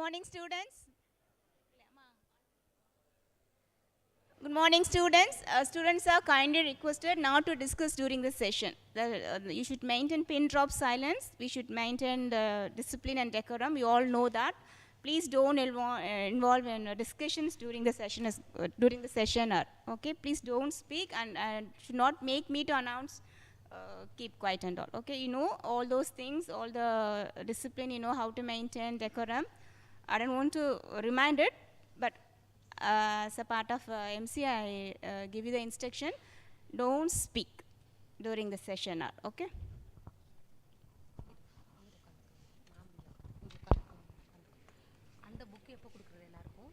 morning, students. Good morning, students. Students are kindly requested not to discuss during the session. You should maintain pin drop silence. We should maintain the discipline and decorum. You all know that. Please don't involve in discussions during the session. During the session, okay. Please don't speak and should not make me to announce. Keep quiet and all. Okay, you know all those things, all the discipline. You know how to maintain decorum. I don't want to remind it, but as a part of MC, I give you the instruction, don't speak during the session, okay? அந்த book எப்போ கொடுக்குறது எல்லாருக்கும்?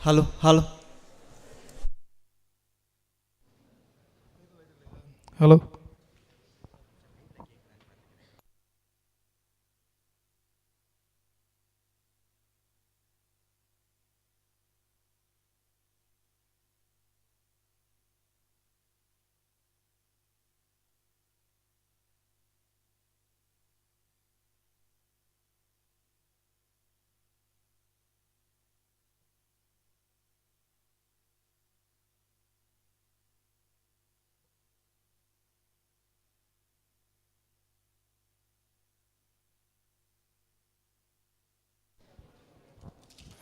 Hello, hello. Hello.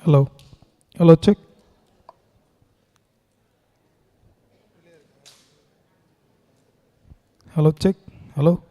Hello. Hello, check. Hello, check. Hello.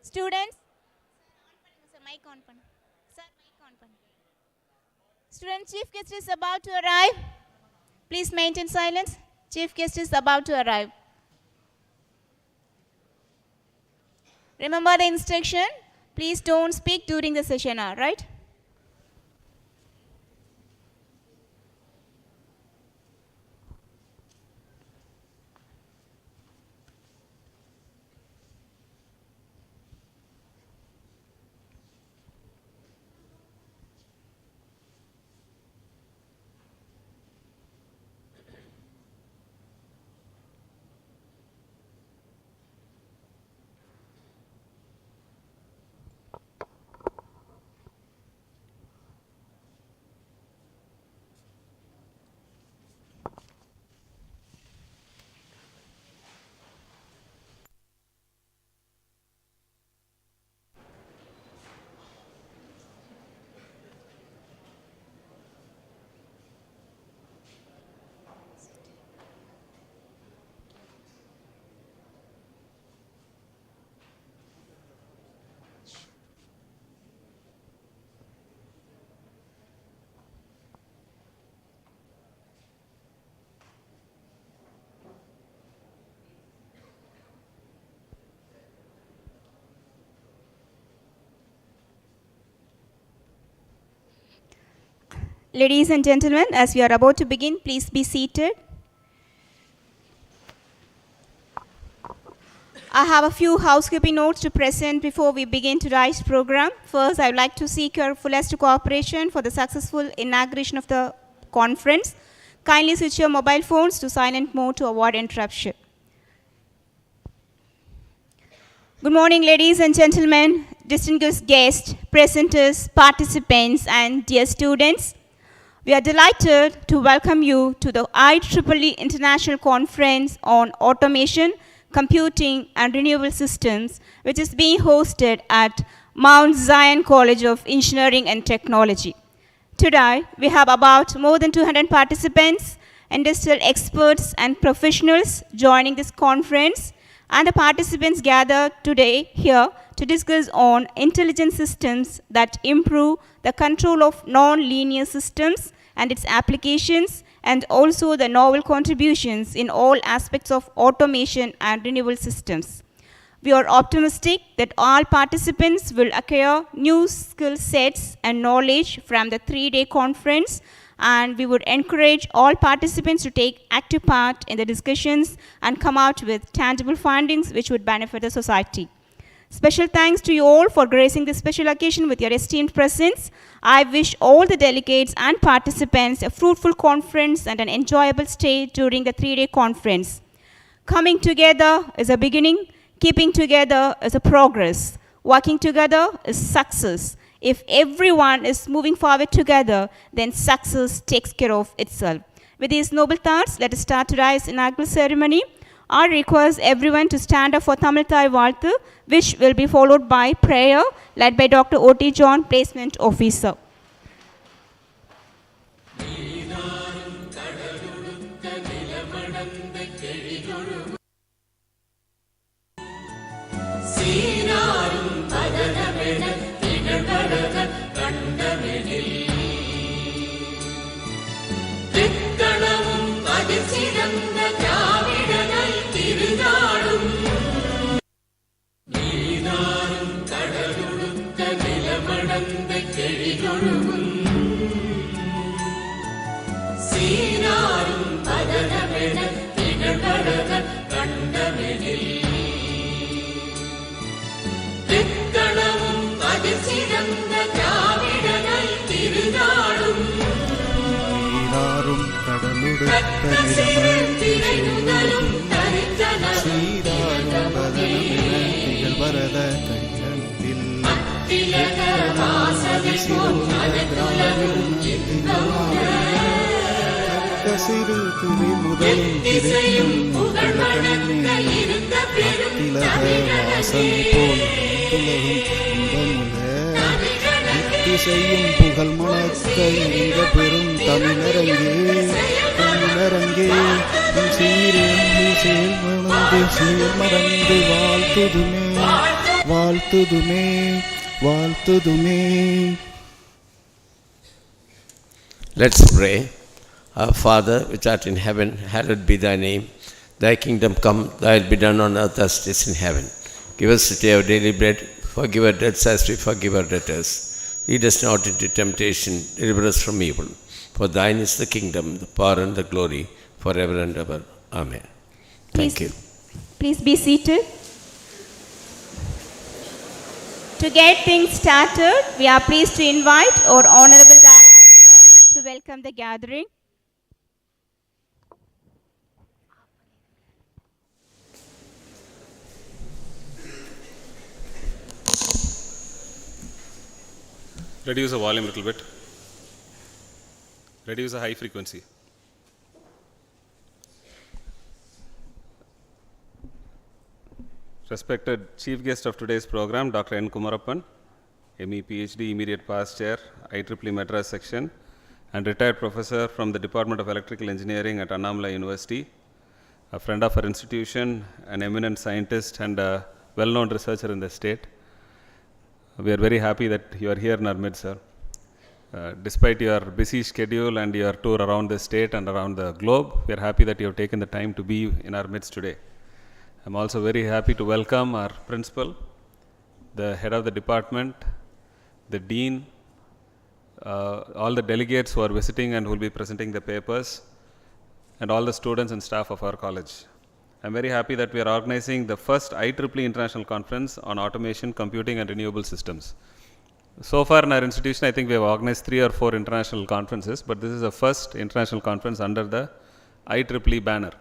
Students, sir, mic on. Sir, mic on. Students, chief guest is about to arrive. Please maintain silence. Chief guest is about to arrive. Remember the instruction. Please don't speak during the session hour, right? Ladies and gentlemen, as we are about to begin, please be seated. I have a few housekeeping notes to present before we begin today's program. First, I would like to seek your fullest cooperation for the successful inauguration of the conference. Kindly switch your mobile phones to silent mode to avoid interruption. Good morning, ladies and gentlemen, distinguished guests, presenters, participants, and dear students. We are delighted to welcome you to the IEEE International Conference on Automation, Computing, and Renewable Systems, which is being hosted at Mount Zion College of Engineering and Technology. Today, we have about more than 200 participants, industrial experts, and professionals joining this conference, and the participants gathered today here to discuss on intelligent systems that improve the control of non-linear systems and its applications, and also the novel contributions in all aspects of automation and renewable systems. We are optimistic that all participants will acquire new skill sets and knowledge from the 3-day conference, and we would encourage all participants to take active part in the discussions and come out with tangible findings which would benefit the society. Special thanks to you all for gracing this special occasion with your esteemed presence. I wish all the delegates and participants a fruitful conference and an enjoyable stay during the 3-day conference. Coming together is a beginning, keeping together is a progress, working together is success. If everyone is moving forward together, then success takes care of itself. With these noble thoughts, let us start today's inaugural ceremony. I request everyone to stand up for Tamil Thai Valthu, which will be followed by prayer led by Dr. O.T. John, Placement Officer. செய்யும் புகழ் மணக்க இந்த பெரும் தமிழரங்கே சீரே செயல் மறந்து வாழ்த்துதுமே வாழ்த்துதுமே வாழ்த்துதுமே. Let's pray. Our Father, which art in heaven, hallowed be thy name. Thy kingdom come, thy will be done on earth as it is in heaven. Give us today our daily bread. Forgive our debts as we forgive our debtors. Lead us not into temptation, deliver us from evil. For thine is the kingdom, the power and the glory, forever and ever. Amen. Thank you. Please be seated. To get things started, we are pleased to invite our Honorable Director, sir, to welcome the gathering. Reduce the volume a little bit. Reduce the high frequency. Respected Chief Guest of today's program, Dr. N. Kumarappan, ME PhD, Immediate Past Chair, IEEE Madras Section, and retired professor from the Department of Electrical Engineering at Annamalai University, a friend of our institution, an eminent scientist, and a well-known researcher in the state. We are very happy that you are here in our midst, sir. Despite your busy schedule and your tour around the state and around the globe, we are happy that you have taken the time to be in our midst today. I'm also very happy to welcome our principal, the head of the department, the dean, all the delegates who are visiting and who will be presenting the papers, and all the students and staff of our college. I'm very happy that we are organizing the first IEEE International Conference on Automation, Computing and Renewable Systems. So far in our institution, I think we have organized 3 or 4 international conferences, but this is the first international conference under the IEEE banner.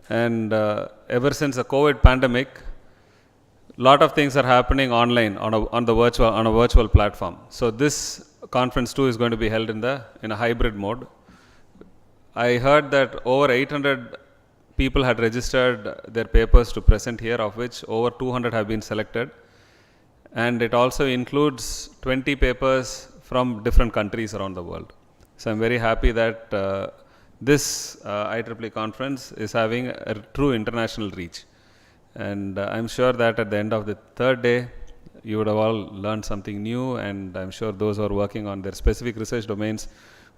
And ever since the COVID pandemic, a lot of things are happening online on a virtual platform. So this conference too is going to be held in a hybrid mode. I heard that over 800 people had registered their papers to present here, of which over 200 have been selected. And it also includes 20 papers from different countries around the world. So I'm very happy that this IEEE conference is having a true international reach. And I'm sure that at the end of the third day, you would have all learned something new, and I'm sure those who are working on their specific research domains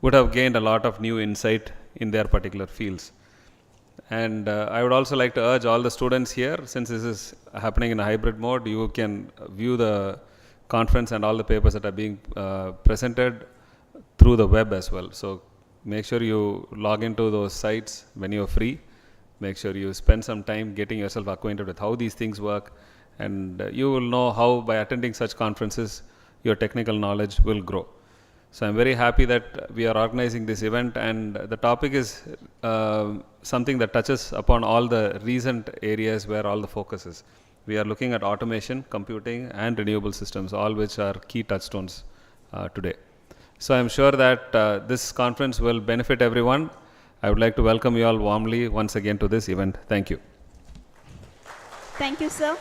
would have gained a lot of new insight in their particular fields. And I would also like to urge all the students here, since this is happening in a hybrid mode, you can view the conference and all the papers that are being presented through the web as well. So make sure you log into those sites when you're free. Make sure you spend some time getting yourself acquainted with how these things work, and you will know how by attending such conferences your technical knowledge will grow. So I'm very happy that we are organizing this event, and the topic is something that touches upon all the recent areas where all the focus is. We are looking at automation, computing and renewable systems, all which are key touchstones today. So I'm sure that this conference will benefit everyone. I would like to welcome you all warmly once again to this event. Thank you. Thank you, sir.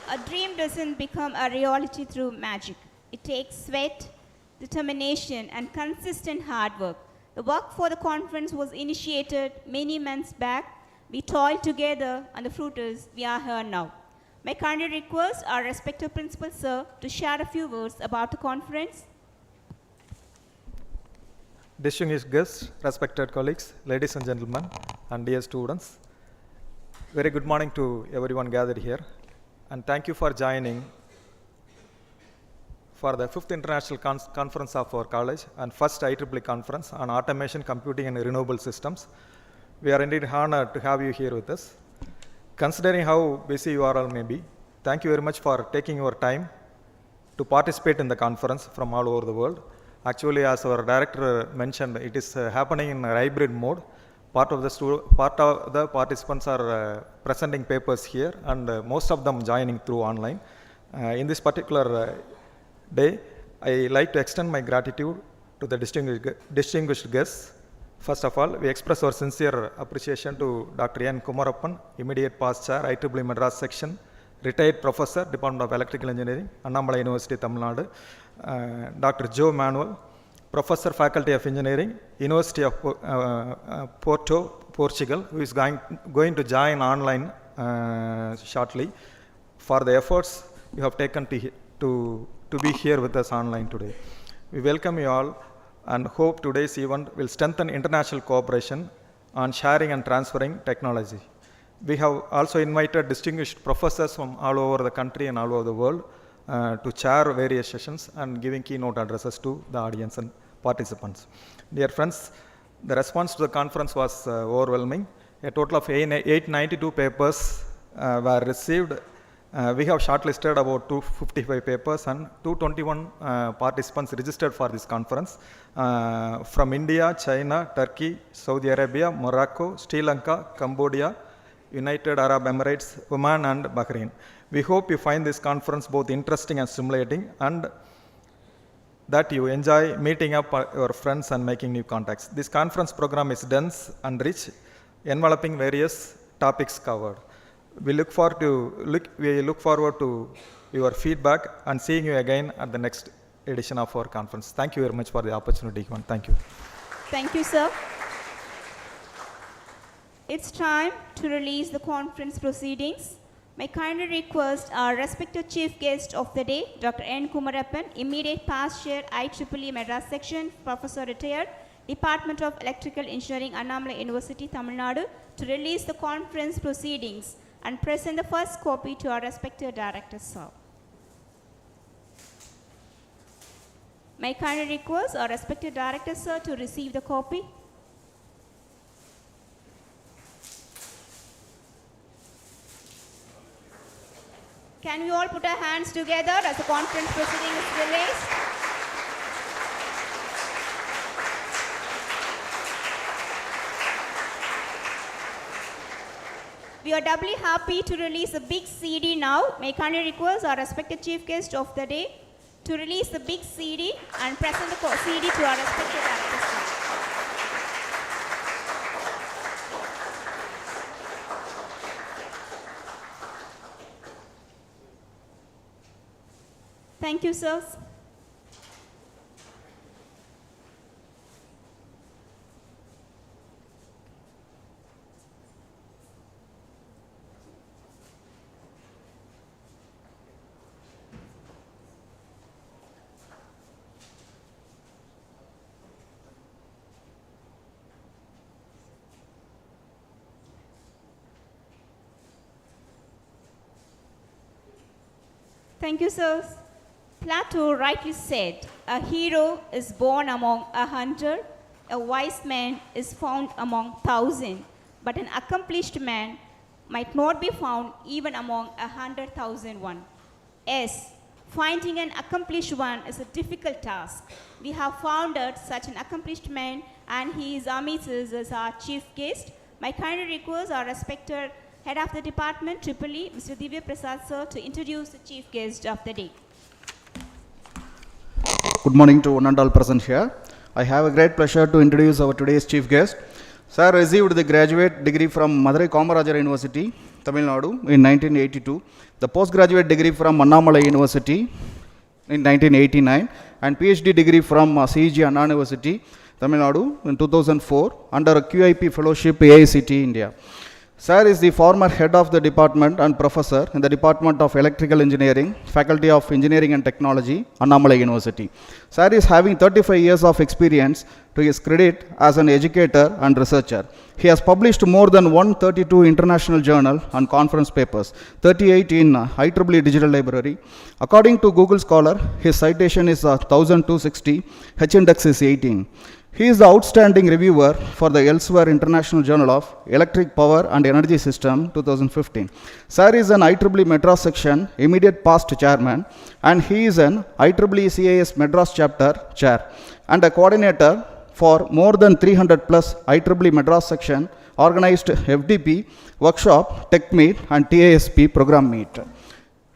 A dream doesn't become a reality through magic. It takes sweat, determination, and consistent hard work. The work for the conference was initiated many months back. We toiled together, and the fruit is we are here now. My kindly request our respected principal, sir, to share a few words about the conference. Distinguished guests, respected colleagues, ladies and gentlemen, and dear students, very good morning to everyone gathered here, and thank you for joining for the 5th International Conference of our college and first IEEE Conference on Automation, Computing and Renewable Systems. We are indeed honored to have you here with us. Considering how busy you all may be, thank you very much for taking your time to participate in the conference from all over the world. Actually, as our director mentioned, it is happening in a hybrid mode. Part of the participants are presenting papers here, and most of them joining through online. In this particular day, I like to extend my gratitude to the distinguished guests. First of all, we express our sincere appreciation to Dr. N. Kumarappan, Immediate Past Chair, IEEE Madras Section, retired Professor, Department of Electrical Engineering, Annamalai University, Tamil Nadu, Dr. Joe Manuel, Professor, Faculty of Engineering, University of Porto, Portugal, who is going to join online shortly, for the efforts you have taken to be here with us online today. We welcome you all and hope today's event will strengthen international cooperation on sharing and transferring technology. We have also invited distinguished professors from all over the country and all over the world to chair various sessions and giving keynote addresses to the audience and participants. Dear friends, the response to the conference was overwhelming. A total of 892 papers were received. We have shortlisted about 255 papers and 221 participants registered for this conference from India, China, Turkey, Saudi Arabia, Morocco, Sri Lanka, Cambodia, United Arab Emirates, Oman and Bahrain. We hope you find this conference both interesting and stimulating, and that you enjoy meeting up your friends and making new contacts. This conference program is dense and rich, enveloping various topics covered. We look forward to your feedback and seeing you again at the next edition of our conference. Thank you very much for the opportunity. Thank you. Thank you, sir. It's time to release the conference proceedings. May kindly request our respected chief guest of the day, Dr. N. Kumarappan, immediate past chair, IEEE Madras section, professor retired, Department of Electrical Engineering, Annamalai University, Tamil Nadu, to release the conference proceedings and present the first copy to our respected director, sir. May kindly request our respected director, sir, to receive the copy. Can we all put our hands together as the conference proceeding is released? We are doubly happy to release a big CD now. May I kindly request our respected chief guest of the day to release the big CD and present the CD to our respected director. Thank you, sirs. Thank you, sirs. Plato rightly said, a hero is born among 100, a wise man is found among 1,000, but an accomplished man might not be found even among 100,001. Yes, finding an accomplished one is a difficult task. We have founded such an accomplished man, and he is amidst us as our chief guest. My kind request our respected Head of the Department, IEEE, Mr. Divya Prasad, sir, to introduce the chief guest of the day. Good morning to one and all present here. I have a great pleasure to introduce our today's chief guest. Sir received the graduate degree from Madurai Kamarajar University, Tamil Nadu in 1982, the postgraduate degree from Annamalai University in 1989, and PhD degree from CEG Anna University, Tamil Nadu in 2004 under a QIP fellowship AICT India. Sir is the former head of the department and professor in the Department of Electrical Engineering, Faculty of Engineering and Technology, Annamalai University. Sir is having 35 years of experience to his credit as an educator and researcher. He has published more than 132 international journal and conference papers, 38 in IEEE Digital Library. According to Google Scholar, his citation is 1260, H-index is 18. He is the outstanding reviewer for the Elsewhere International Journal of Electric Power and Energy System 2015. Sir is an IEEE Madras section immediate past chairman, and he is an IEEE CIS Madras chapter chair and a coordinator for more than 300 plus IEEE Madras section organized FDP, workshop, tech meet and TASP program meet.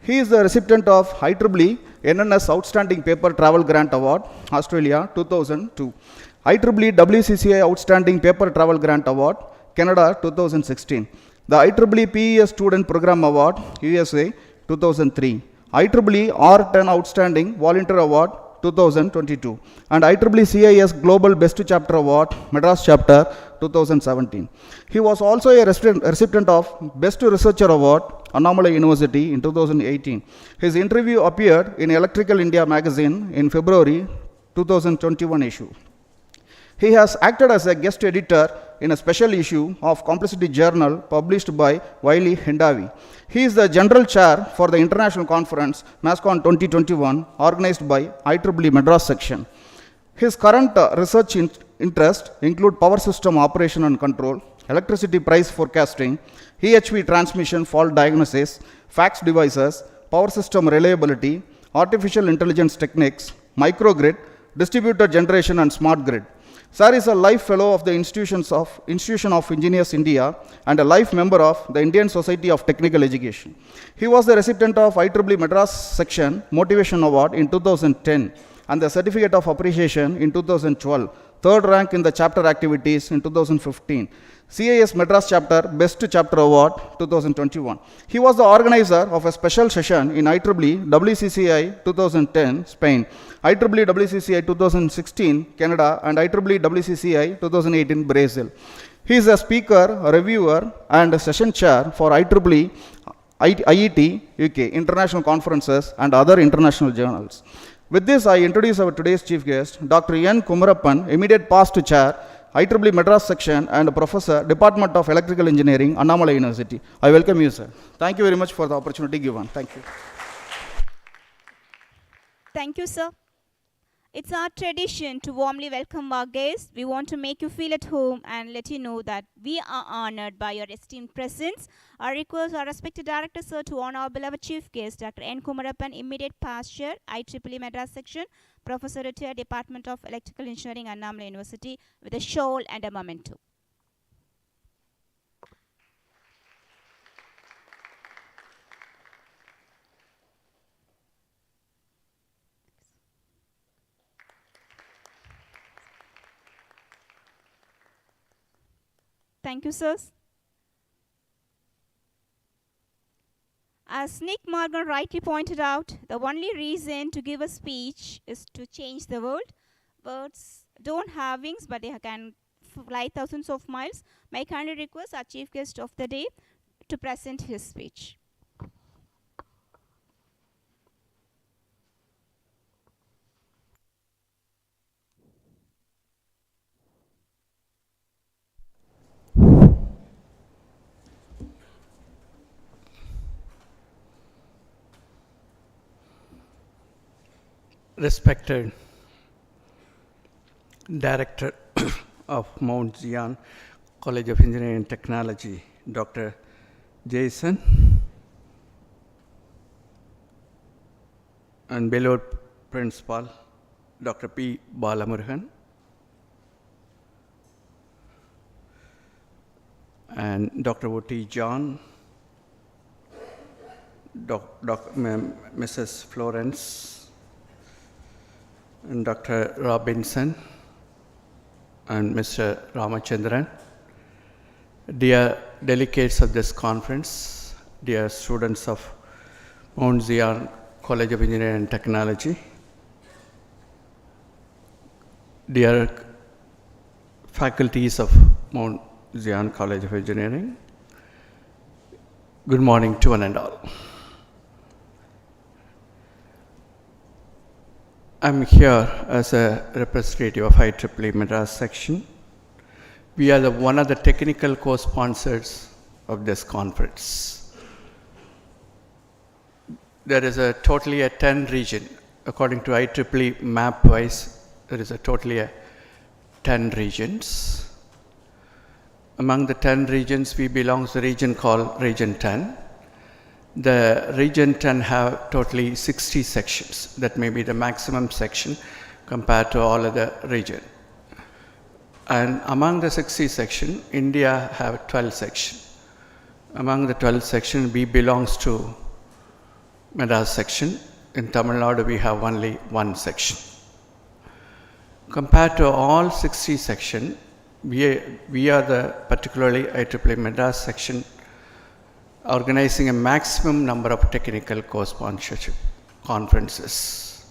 He is the recipient of IEEE NNS Outstanding Paper Travel Grant Award, Australia 2002. IEEE WCCI Outstanding Paper Travel Grant Award, Canada 2016. The IEEE PES Student Program Award, USA 2003. IEEE R10 Outstanding Volunteer Award 2022, and IEEE CIS Global Best Chapter Award, Madras Chapter 2017. He was also a recipient of Best Researcher Award, Annamalai University in 2018. His interview appeared in Electrical India magazine in February 2021 issue. He has acted as a guest editor in a special issue of Complexity Journal published by Wiley Hendavi. He is the General Chair for the International Conference MASCON 2021 organized by IEEE Madras section. His current research interests include power system operation and control, electricity price forecasting, EHV transmission fault diagnosis, fax devices, power system reliability, artificial intelligence techniques, microgrid, distributed generation and smart grid. Sir is a life fellow of the Institution of Engineers India and a life member of the Indian Society of Technical Education. He was the recipient of IEEE Madras Section Motivation Award in 2010 and the Certificate of Appreciation in 2012, third rank in the chapter activities in 2015. CIS Madras Chapter Best Chapter Award 2021. He was the organizer of a special session in IEEE WCCI 2010 Spain, IEEE WCCI 2016 Canada, and IEEE WCCI 2018 Brazil. He is a speaker, a reviewer, and a session chair for IEEE IET UK international conferences and other international journals. With this, I introduce our today's chief guest, Dr. N. Kumarappan, immediate past chair, IEEE Madras section and Professor, Department of Electrical Engineering, Annamalai University. I welcome you, sir. Thank you very much for the opportunity given. Thank you. Thank you, sir. It's our tradition to warmly welcome our guests. We want to make you feel at home and let you know that we are honored by your esteemed presence. Our request our respected director, sir, to honor our beloved chief guest, Dr. N. Kumarappan, immediate past chair, IEEE Madras section, Professor retired, Department of Electrical Engineering, Annamalai University, with a shawl and a memento. Thank you, sirs. As Nick Morgan rightly pointed out, the only reason to give a speech is to change the world. Birds don't have wings, but they can fly thousands of miles. My kindly request our chief guest of the day to present his speech. Respected Director of Mount Zion College of Engineering and Technology, Dr. Jason, and beloved Principal, Dr. P. Balamurugan, and Dr. O.T. John, Mrs. Florence, and Dr. Robinson, and Mr. Ramachandran, dear delegates of this conference, dear students of Mount Zion College of Engineering and Technology, dear faculties of Mount Zion College of Engineering, good morning to one and all. I'm here as a representative of IEEE Madras section. We are one of the technical co-sponsors of this conference. There is a totally a 10 region. According to IEEE map wise, there is a totally 10 regions. Among the 10 regions, we belong to the region called Region 10. The Region 10 have totally 60 sections. That may be the maximum section compared to all other region. And among the 60 section, India have 12 section. Among the 12 section, we belongs to Madras section. In Tamil Nadu, we have only one section. Compared to all 60 section, we are the particularly IEEE Madras section organizing a maximum number of technical co-sponsorship conferences.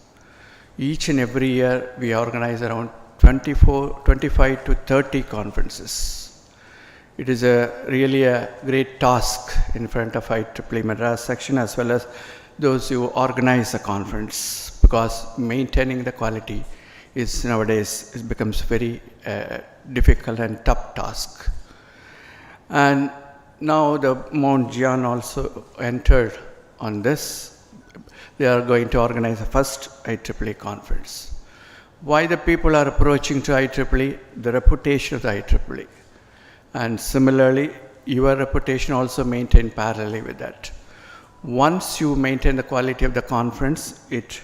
Each and every year we organize around 25 to 30 conferences. It is really a great task in front of IEEE Madras section as well as those who organize the conference, because maintaining the quality is nowadays, it becomes very difficult and tough task. And now the Mount Jian also entered on this. They are going to organize the first IEEE conference. Why the people are approaching to IEEE? The reputation of the IEEE. And similarly, your reputation also maintained parallelly with that. Once you maintain the quality of the conference, it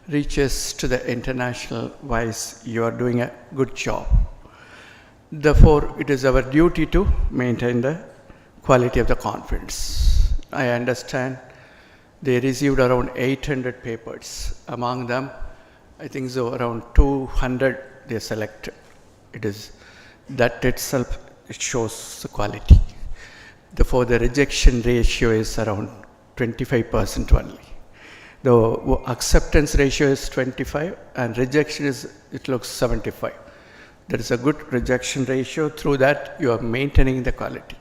reaches to the international wise, you are doing a good job. Therefore, it is our duty to maintain the quality of the conference. I understand they received around 800 papers. Among them, I think so around 200 they selected. It is that itself, it shows the quality. Therefore, the rejection ratio is around 25% only. The acceptance ratio is 25 and rejection is, it looks 75. There is a good rejection ratio. Through that, you are maintaining the quality.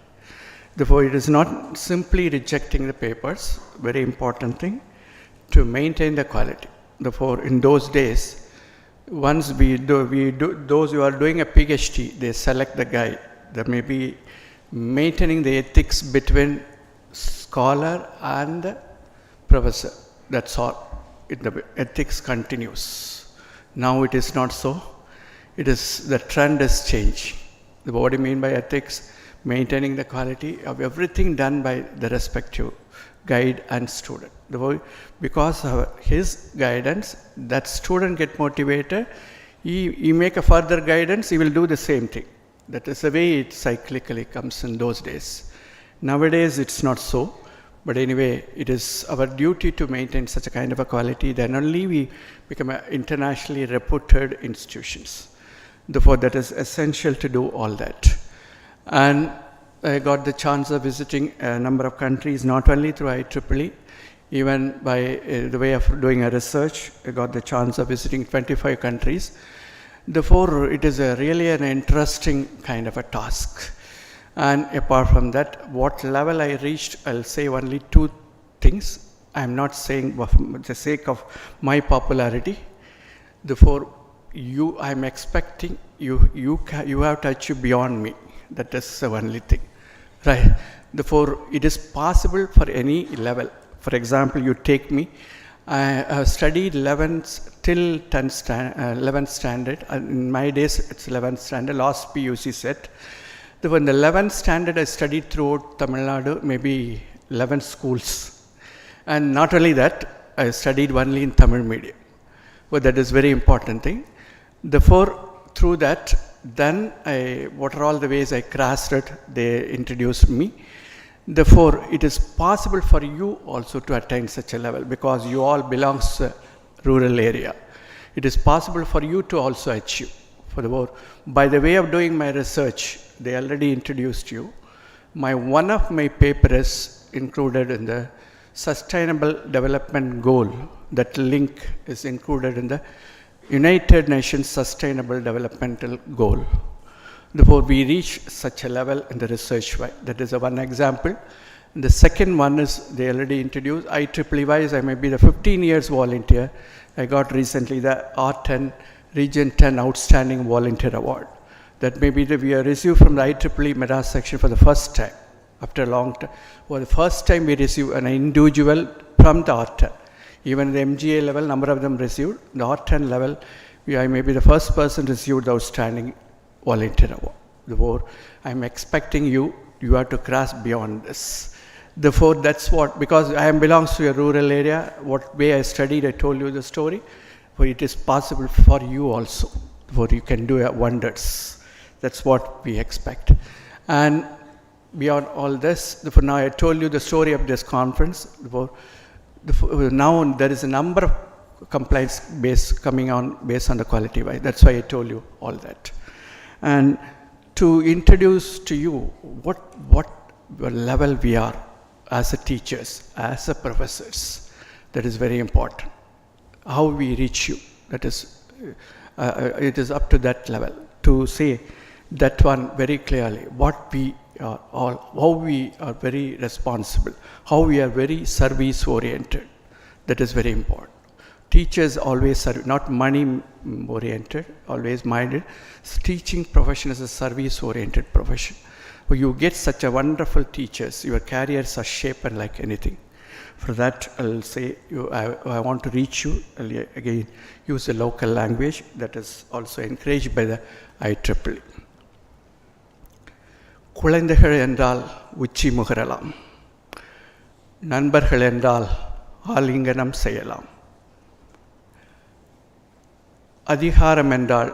Therefore, it is not simply rejecting the papers, very important thing, to maintain the quality. Therefore, in those days, once those who are doing a PhD, they select the guide. There may be maintaining the ethics between scholar and the professor. That's all. The ethics continues. Now it is not so. It is, the trend has changed. What do you mean by ethics? Maintaining the quality of everything done by the respective guide and student. Because of his guidance, that student get motivated. He make a further guidance, he will do the same thing. That is the way it cyclically comes in those days. Nowadays, it's not so. But anyway, it is our duty to maintain such a kind of a quality. Then only we become internationally reputed institutions. Therefore, that is essential to do all that. And I got the chance of visiting a number of countries, not only through IEEE, even by the way of doing a research. I got the chance of visiting 25 countries. Therefore, it is really an interesting kind of a task. And apart from that, what level I reached, I'll say only two things. I'm not saying for the sake of my popularity. Therefore, I'm expecting you have to achieve beyond me. That is the only thing, right? Therefore, it is possible for any level. For example, you take me. I have studied 11th till 11th standard. In my days, it's 11th standard, last PUC set. Therefore, in the 11th standard, I studied throughout Tamil Nadu, maybe 11 schools. And not only that, I studied only in Tamil medium. But that is very important thing. Therefore, through that, then what are all the ways I crossed it, they introduced me. Therefore, it is possible for you also to attain such a level because you all belongs to a rural area. It is possible for you to also achieve. By the way of doing my research, they already introduced you. One of my papers included in the Sustainable Development Goal. That link is included in the United Nations Sustainable Developmental Goal. Therefore, we reach such a level in the research. That is one example. And the second one is they already introduced IEEE wise. I may be the 15 years volunteer. I got recently the R10 Region 10 Outstanding Volunteer Award. That may be we are received from the IEEE Madras section for the first time after a long time. For the first time, we receive an individual from the R10. Even the MGA level, number of them received. The R10 level, I may be the first person received the Outstanding Volunteer Award. Therefore, I'm expecting you have to cross beyond this. Therefore, that's what, because I belongs to a rural area, what way I studied, I told you the story, for it is possible for you also. Therefore, you can do wonders. That's what we expect. And beyond all this, therefore, now I told you the story of this conference. Therefore, now there is a number of complaints coming on based on the quality wise. That's why I told you all that. And to introduce to you what level we are as a teachers, as a professors, that is very important. How we reach you. That is, it is up to that level to say that one very clearly, what we are all, how we are very responsible, how we are very service oriented. That is very important. Teachers always serve, not money oriented, always minded. Teaching profession is a service oriented profession. You get such a wonderful teachers, your careers are shaped like anything. For that, I'll say, I want to reach you, I'll again use the local language that is also encouraged by the IEEE. குழந்தைகள் என்றால் உச்சி முகரலாம், நண்பர்கள் என்றால் ஆலிங்கனம் செய்யலாம், அதிகாரம் என்றால்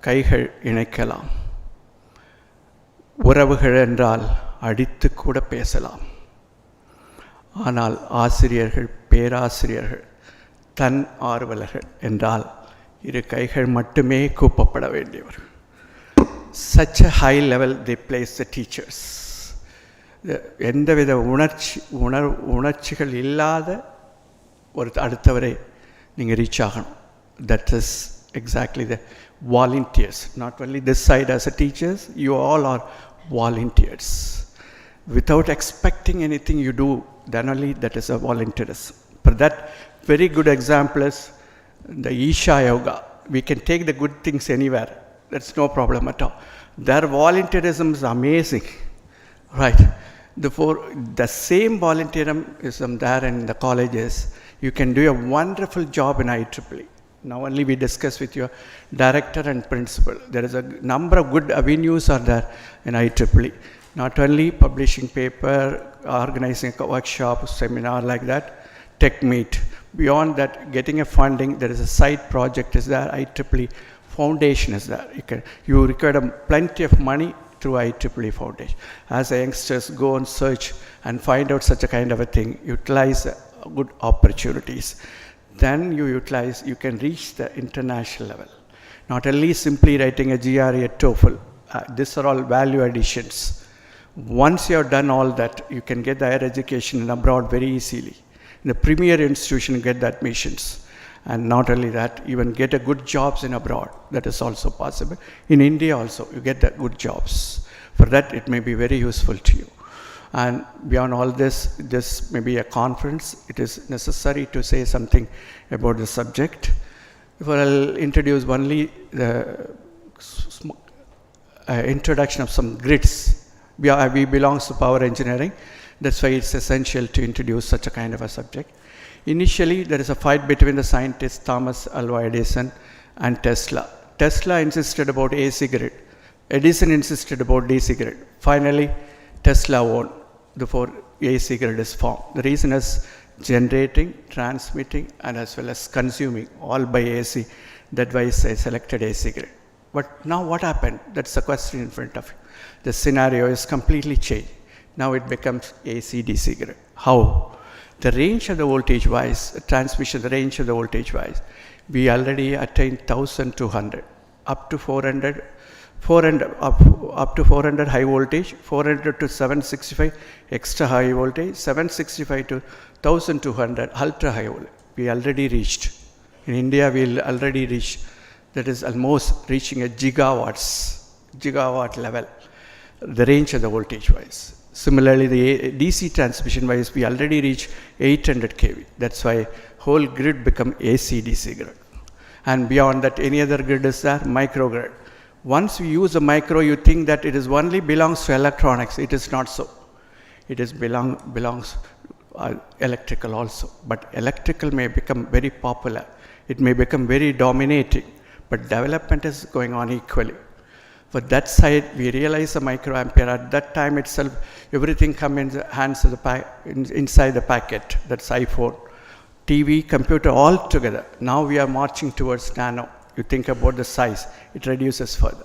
கைகள் இணைக்கலாம், உறவுகள் என்றால் அடித்து கூட பேசலாம். ஆனால் ஆசிரியர்கள், பேராசிரியர்கள், தன் ஆர்வலர்கள் என்றால் இரு கைகள் மட்டுமே கூப்பப்பட வேண்டியவர். Such a high level they place the teachers. எந்தவித உணர்ச்சிகள் இல்லாத ஒரு அடுத்தவரை நீங்கள் ரீச் ஆகணும். That is exactly the volunteers. Not only this side as a teachers, you all are volunteers. Without expecting anything you do, then only that is a volunteerism. For that, very good example is the Isha Yoga. We can take the good things anywhere. That's no problem at all. Their volunteerism is amazing, right? Therefore, the same volunteerism there in the colleges, you can do a wonderful job in IEEE. Now only we discuss with your director and principal. There is a number of good avenues are there in IEEE. Not only publishing paper, organizing a workshop, seminar like that, tech meet. Beyond that, getting a funding, there is a side project is there, IEEE Foundation is there. You require plenty of money through IEEE Foundation. As youngsters go and search and find out such a kind of a thing, utilize good opportunities. Then you can reach the international level. Not only simply writing a GRE, a TOEFL. These are all value additions. Once you have done all that, you can get the higher education abroad very easily. In the premier institution, you get the admissions. And not only that, even get a good jobs in abroad. That is also possible. In India also, you get the good jobs. For that, it may be very useful to you. And beyond all this may be a conference. It is necessary to say something about the subject. If I'll introduce only the introduction of some grids. We belong to power engineering. That's why it's essential to introduce such a kind of a subject. Initially, there is a fight between the scientists Thomas Alva Edison and Tesla. Tesla insisted about AC grid. Edison insisted about DC grid. Finally, Tesla won. Therefore, AC grid is formed. The reason is generating, transmitting, and as well as consuming, all by AC. That's why I selected AC grid. But now what happened? That's the question in front of you. The scenario is completely changed. Now it becomes AC-DC grid. How? The range of the voltage wise, the transmission, the range of the voltage wise, we already attained 1200, up to 400, up to 400 high voltage, 400 to 765 extra high voltage, 765 to 1200 ultra high voltage. We already reached. In India, we already reached. That is almost reaching a gigawatt level, the range of the voltage wise. Similarly, the DC transmission wise, we already reached 800 kV. That's why whole grid become AC-DC grid. And beyond that, any other grid is there? Microgrid. Once we use a micro, you think that it is only belongs to electronics. It is not so. It is belongs electrical also. But electrical may become very popular. It may become very dominating. But development is going on equally. For that side, we realize the microampere. At that time itself, everything comes in the hands of the inside the packet. That's iPhone, TV, computer, all together. Now we are marching towards nano. You think about the size, it reduces further.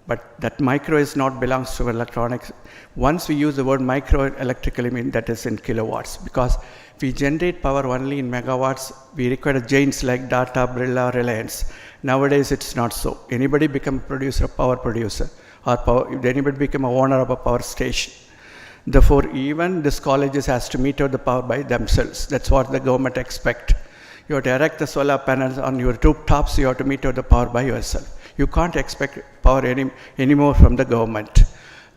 But that micro is not belongs to electronics. Once we use the word micro electrically, mean that is in kilowatts. Because we generate power only in megawatts, we require giants like Tata, Birla, Reliance. Nowadays, it's not so. Anybody become a producer, a power producer, or anybody become a owner of a power station. Therefore, even this colleges has to meet out the power by themselves. That's what the government expect. You have to erect the solar panels on your rooftops, you have to meet out the power by yourself. You can't expect power anymore from the government.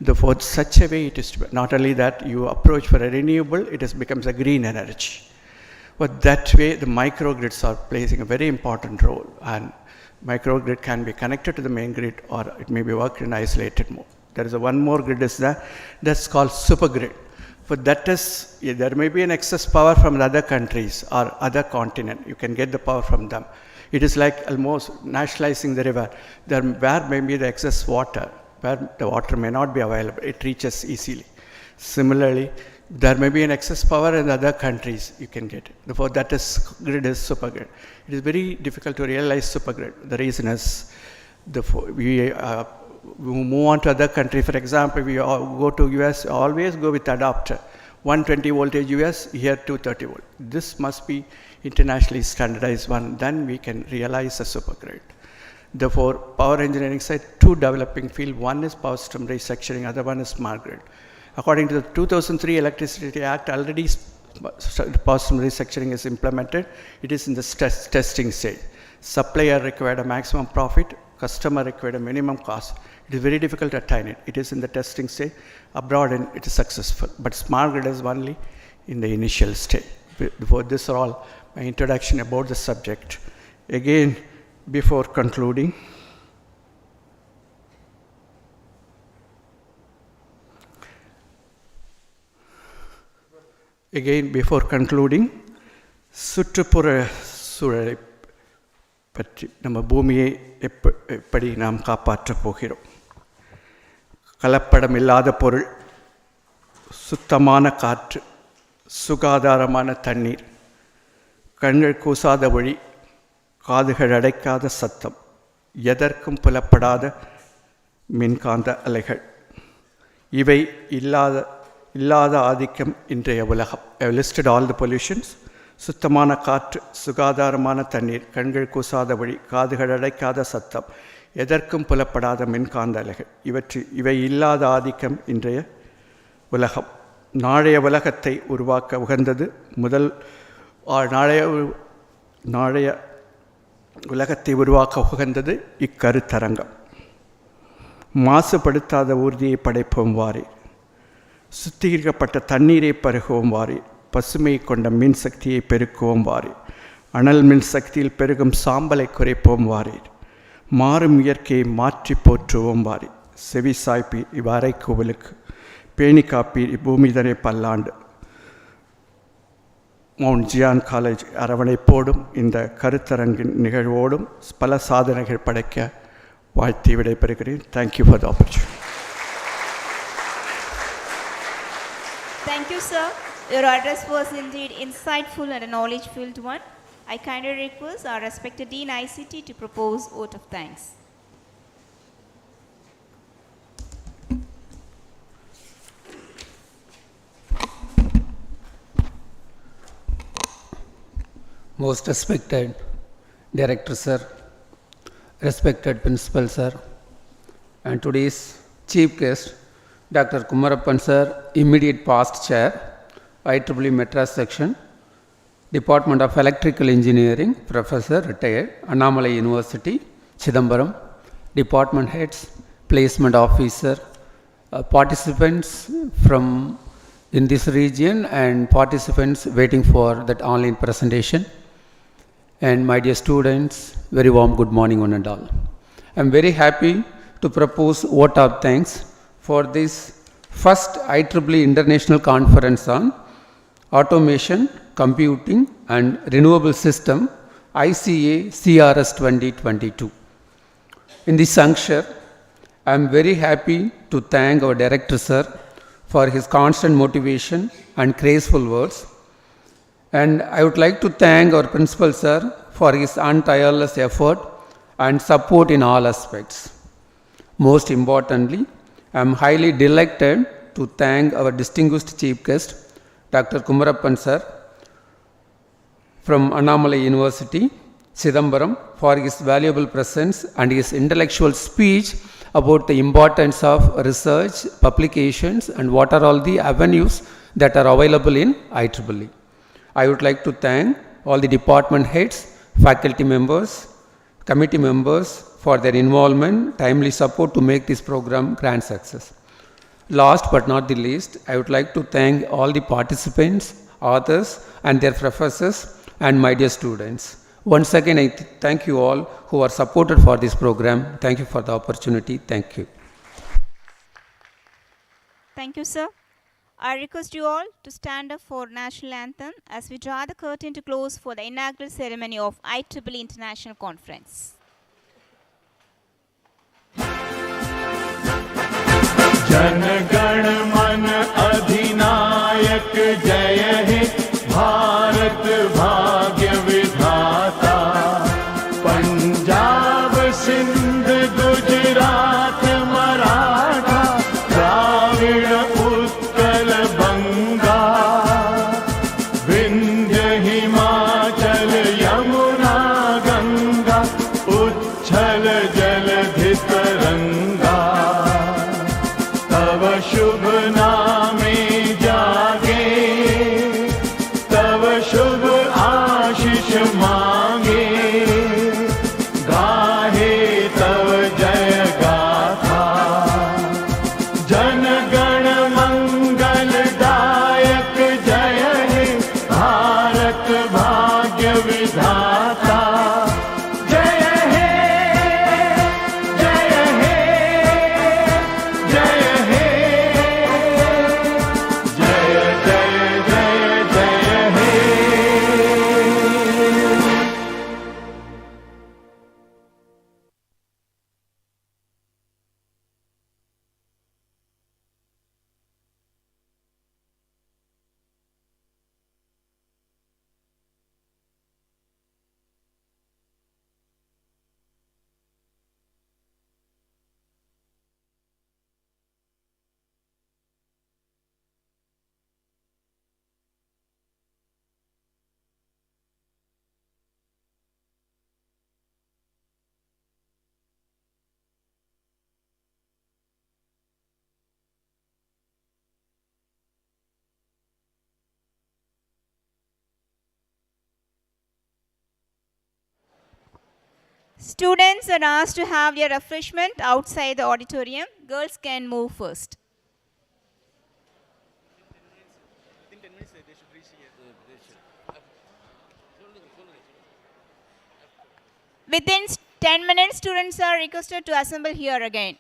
Therefore, such a way it is to be. Not only that, you approach for a renewable, it becomes a green energy. But that way, the microgrids are playing a very important role, and microgrid can be connected to the main grid, or it may be worked in isolated mode. There is one more grid is there, that's called supergrid. But that is, there may be an excess power from the other countries or other continent. You can get the power from them. It is like almost nationalizing the river. Where may be the excess water, where the water may not be available, it reaches easily. Similarly, there may be an excess power in other countries, you can get it. Therefore, that is grid is supergrid. It is very difficult to realize supergrid. The reason is we move on to other country. For example, we go to US, always go with adapter. 120 voltage US, here 230 volt. This must be internationally standardized one. Then we can realize a supergrid. Therefore, power engineering side, two developing field. One is power system restructuring, other one is smart grid. According to the 2003 Electricity Act, already power system restructuring is implemented. It is in the testing stage. Supplier required a maximum profit, customer required a minimum cost. It is very difficult to attain it. It is in the testing stage. Abroad, and it is successful. But smart grid is only in the initial stage. Before this are all my introduction about the subject. Again, before concluding, சுற்றுப்புற சூழலை பற்றி நம்ம பூமியை எப்படி நாம் காப்பாற்றப் போகிறோம். கலப்படம் இல்லாத பொருள், சுத்தமான காற்று, சுகாதாரமான தண்ணீர், கண்கள் கூசாத ஒளி, காதுகள் அடைக்காத சத்தம், எதற்கும் புலப்படாத மின்காந்த அலைகள், இவை இல்லாத ஆதிக்கம் இன்றைய உலகம். I have listed all the pollutions. சுத்தமான காற்று, சுகாதாரமான தண்ணீர், கண்கள் கூசாத ஒளி, காதுகள் அடைக்காத சத்தம், எதற்கும் புலப்படாத மின்காந்த அலைகள், இவை இல்லாத ஆதிக்கம் இன்றைய உலகம். நாளைய உலகத்தை உருவாக்க உகந்தது நாளைய உலகத்தை உருவாக்க உகந்தது இக்கருத்தரங்கம். மாசுபடுத்தாத ஊர்தியை படைப்போம் வாரி, சுத்திகரிக்கப்பட்ட தண்ணீரை பருகுவோம் வாரி, பசுமை கொண்ட மின் சக்தியை பெருக்குவோம் வாரி, அனல் மின் சக்தியில் பெருகும் சாம்பலை குறைப்போம் வாரி, மாறும் இயற்கையை மாற்றி போற்றுவோம் வாரி, செவி சாய்ப்பீர் இவ்வரை கோவிலுக்கு, பேணி காப்பீர் இப்பூமிதனை பல்லாண்டு. மவுண்ட் ஜியான் காலேஜ் அரவணைப்போடும் இந்த கருத்தரங்கின் நிகழ்வோடும் பல சாதனைகள் படைக்க வாழ்த்தி விடைபெறுகிறேன். Thank you for the opportunity. Thank you, sir. Your address was indeed insightful and a knowledge-filled one. I kindly request our respected Dean ICT to propose vote of thanks. Most respected Director Sir, respected Principal Sir, and today's Chief Guest, Dr. Kumarappan Sir, immediate past Chair, IEEE Madras Section, Department of Electrical Engineering, Professor, retired, Annamalai University, Chidambaram, Department Heads, Placement Officer, participants from in this region and participants waiting for that online presentation. And my dear students, very warm good morning one and all. I am very happy to propose vote of thanks for this first IEEE International Conference on Automation, Computing and Renewable System, ICA CRS 2022. In this juncture, I am very happy to thank our Director Sir for his constant motivation and graceful words. And I would like to thank our Principal Sir for his untireless effort and support in all aspects. Most importantly, I am highly delighted to thank our distinguished Chief Guest, Dr. Kumarappan Sir from Annamalai University, Chidambaram, for his valuable presence and his intellectual speech about the importance of research, publications, and what are all the avenues that are available in IEEE. I would like to thank all the department heads, faculty members, committee members for their involvement, timely support to make this program grand success. Last but not the least, I would like to thank all the participants, authors and their professors and my dear students. Once again, I thank you all who are supported for this program. Thank you for the opportunity. Thank you. Thank you, sir. I request you all to stand up for national anthem as we draw the curtain to close for the inaugural ceremony of IEEE International Conference. Jana Gana मन अधिनायक जय हे भारत भाग्य विधाता पंजाब सिंध गुजरात मराठा द्राविड़ उत्कल बंगा विंध्य हिमाचल यमुना गंगा उच्छल जलधि तरंगा तव शुभ नामे जागे तव शुभ आशीष मांगे गाहे तव जय गाथा जन गण मंगल दायक जय हे भारत भाग्य विधाता जय हे जय हे जय हे जय जय जय जय हे Students are asked to have their refreshment outside the auditorium. Girls can move first. Within 10 minutes, students are requested to assemble here again.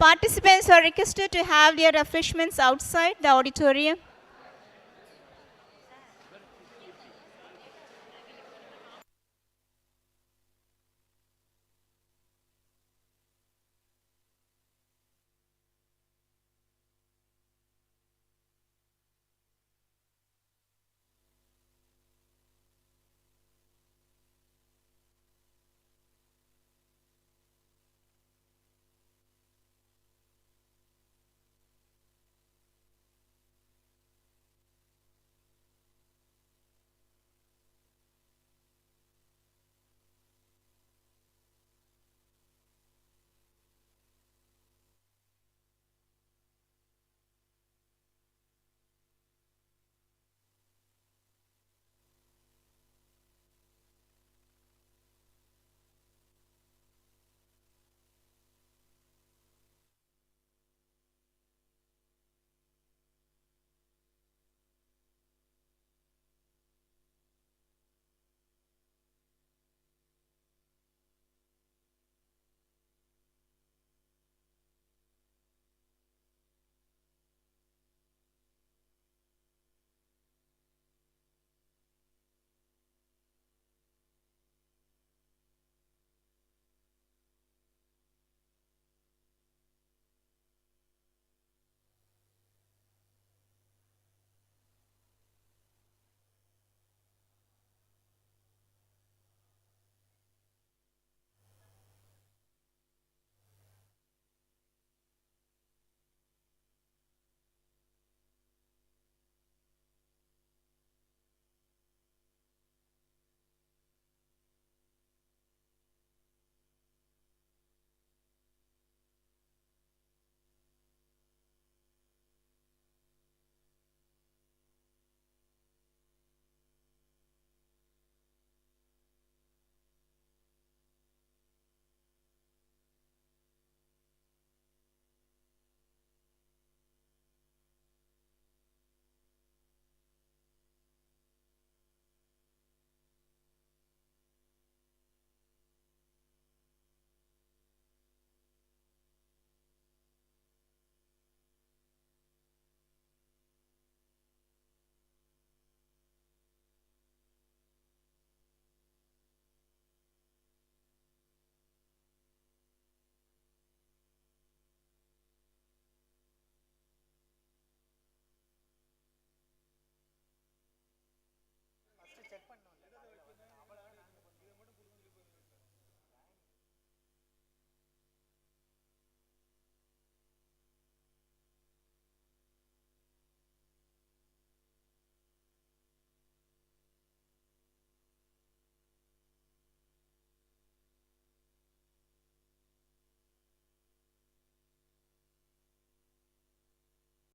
Participants are requested to have their refreshments outside the auditorium.